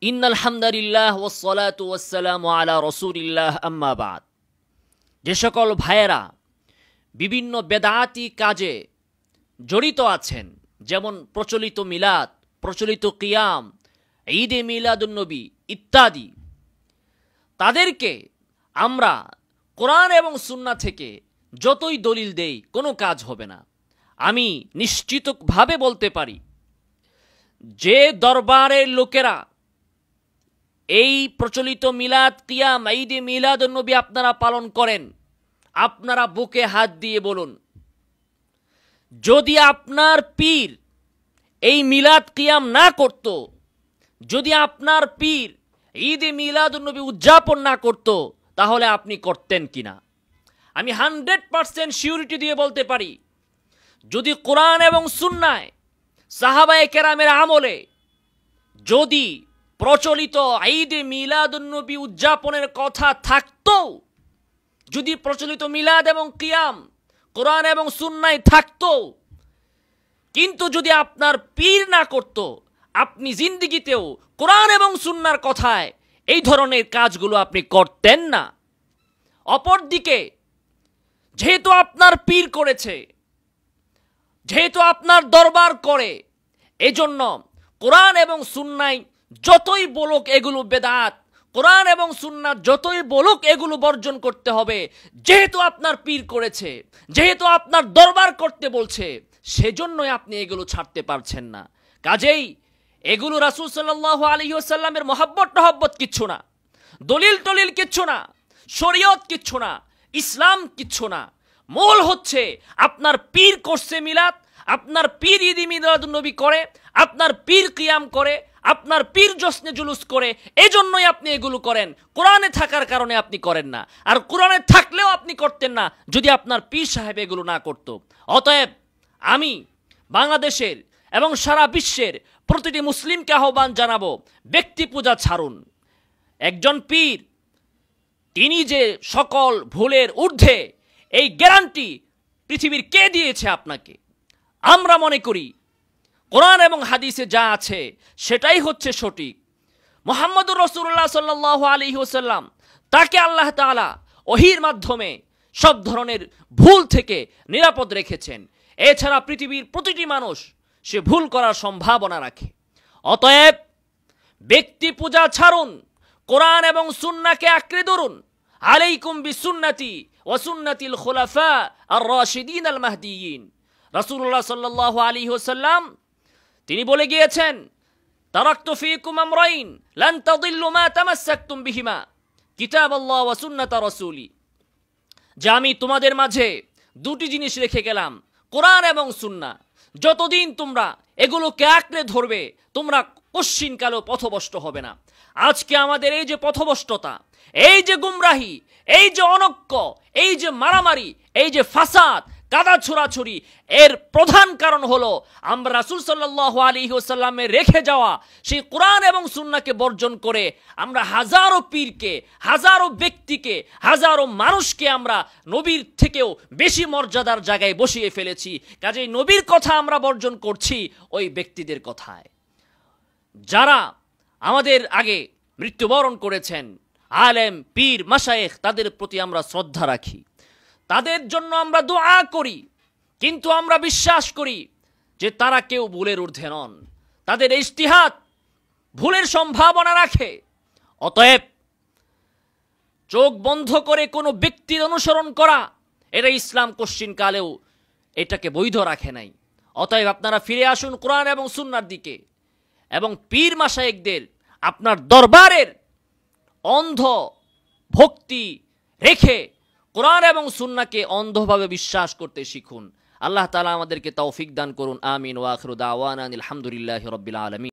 ইন্নাল হামদালিল্লাহ ওয়াসসালাতু ওয়াসসালামু আলা রাসূলিল্লাহ আম্মা বাদ। যে সকল ভাইয়েরা বিভিন্ন বেদাতি কাজে জড়িত আছেন, যেমন প্রচলিত মিলাদ, প্রচলিত কিয়াম, ঈদে মিলাদুন্নবী ইত্যাদি, তাদেরকে আমরা কোরআন এবং সুন্নাহ থেকে যতই দলিল দেই কোনো কাজ হবে না। আমি নিশ্চিতভাবে বলতে পারি, যে দরবারের লোকেরা এই প্রচলিত মিলাদ, কিয়াম, ঈদে মিলাদুন্নবী আপনারা পালন করেন, আপনারা বুকে হাত দিয়ে বলুন, যদি আপনার পীর এই মিলাদ কিয়াম না করত, যদি আপনার পীর ঈদে মিলাদুন্নবী উদযাপন না করত, তাহলে আপনি করতেন কিনা? আমি 100% সিউরিটি দিয়ে বলতে পারি, যদি কোরআন এবং সুন্নায় সাহাবায়ে কেরামের আমলে যদি প্রচলিত ঈদে মিলাদুন্নবী উদযাপনের কথা থাকতো, যদি প্রচলিত মিলাদ এবং কিয়াম কোরআন এবং সুন্নায় থাকতো, কিন্তু যদি আপনার পীর না করত, আপনি জিন্দেগিতেও কোরআন এবং সুন্নাহর কথায় এই ধরনের কাজগুলো আপনি করতেন না। অপরদিকে যেহেতু আপনার পীর করেছে, যেহেতু আপনার দরবার করে, এজন্য কোরআন এবং সুন্নায় যতই বলুক এগুলো বেদাত, কোরআন এবং সুন্নাহ যতই বলুক এগুলো বর্জন করতে হবে, যেহেতু আপনার পীর করেছে, যেহেতু আপনার দরবার করতে বলছে, সেজন্যই আপনি এগুলো ছাড়তে পারছেন না। কাজেই এগুলো রাসূল সাল্লাল্লাহু আলাইহি ওয়াসাল্লামের মহব্বত কিচ্ছু না, দলিল টলিল কিচ্ছু না, শরীয়ত কিচ্ছু না, ইসলাম কিচ্ছু না। মূল হচ্ছে আপনার পীর করছে মিলাদ, আপনার পীর ঈদে মিলাদুন্নবী করে, আপনার পীর কিয়াম করে, আপনার পীর জশ্নে জুলুস করে, এজন্যই আপনি এগুলো করেন। কোরআনে থাকার কারণে আপনি করেন না, আর কোরআনে থাকলেও আপনি করতেন না যদি আপনার পীর সাহেব এগুলো না করত। অতএব আমি বাংলাদেশের এবং সারা বিশ্বের প্রতিটি মুসলিমকে আহ্বান জানাবো, ব্যক্তি পূজা ছাড়ুন। একজন পীর, তিনি যে সকল ভুলের ঊর্ধ্বে, এই গ্যারান্টি পৃথিবীর কে দিয়েছে আপনাকে? আমরা মনে করি কোরআন এবং হাদিসে যা আছে সেটাই হচ্ছে সঠিক। মুহাম্মদুর রাসূলুল্লাহ সাল্লাল্লাহু আলাইহি ওয়াসাল্লাম, তাকে আল্লাহ তাআলা ওহীর মাধ্যমে সব ধরনের ভুল থেকে নিরাপদ রেখেছেন। এছাড়া পৃথিবীর প্রতিটি মানুষ সে ভুল করার সম্ভাবনা রাখে। অতএব ব্যক্তি পূজা ছাড়ুন, কোরআন এবং সুন্নাহকে আঁকড়ে ধরুন। আলাইকুম বিসুন্নতি ওয়া সুন্নাতিল খুলাফা আর রাশিদিন আল মাহদিয়িন। রাসূলুল্লাহ সাল্লাল্লাহু আলাইহি ওয়াসাল্লাম তিনি বলে গিয়েছেন, তারাকতু ফীকুম আমরাইন লান তাদিল্লু মা তামাসসাকতুম বিহিমা কিতাবাল্লাহ ওয়া সুন্নাতা রাসূলি। যে আমি তোমাদের মাঝে দুটি জিনিস রেখে গেলাম, কোরআন এবং সুন্নাহ। যতদিন তোমরা এগুলোকে আঁকড়ে ধরবে, তোমরা কশ্চিনকালেও পথভ্রষ্ট হবে না। আজকে আমাদের এই যে পথভ্রষ্টতা, এই যে গুমরাহি, এই যে অনৈক্য, এই যে মারামারি, এই যে ফাসাদ, কাদা ছোড়াছুরি, এর প্রধান কারণ হলো আমরা রাসূল সাল্লাল্লাহু আলাইহি ওয়াসাল্লামের রেখে যাওয়া সেই কোরআন এবং সুন্নাহকে বর্জন করে আমরা হাজারো পীরকে, হাজারো ব্যক্তিকে, হাজারো মানুষকে আমরা নবীর থেকেও বেশি মর্যাদার জায়গায় বসিয়ে ফেলেছি। কাজেই নবীর কথা আমরা বর্জন করছি ওই ব্যক্তিদের কথায়, যারা আমাদের আগে মৃত্যুবরণ করেছেন, আলেম, পীর, মাশায়েখ, তাদের প্রতি আমরা শ্রদ্ধা রাখি, তাদের জন্য আমরা দোয়া করি, কিন্তু আমরা বিশ্বাস করি যে তারা কেউ ভুলের ঊর্ধ্বে নন, তাদের ইজতিহাদ ভুলের সম্ভাবনা রাখে। অতএব চোখ বন্ধ করে কোনো ব্যক্তির অনুসরণ করা, এটা ইসলাম কশ্চিনকালেও এটাকে বৈধ রাখে নাই। অতএব আপনারা ফিরে আসুন কোরআন এবং সুন্নাহর দিকে, এবং পীর মাশায়েখদের আপনার দরবারের অন্ধ ভক্তি রেখে কোরআন এবং সুন্নাহকে অন্ধভাবে বিশ্বাস করতে শিখুন। আল্লাহ তাআলা আমাদেরকে তৌফিক দান করুন। আমিন ওয়া আখিরু দাওয়ানা আলহামদুলিল্লাহি রাব্বিল আলামিন।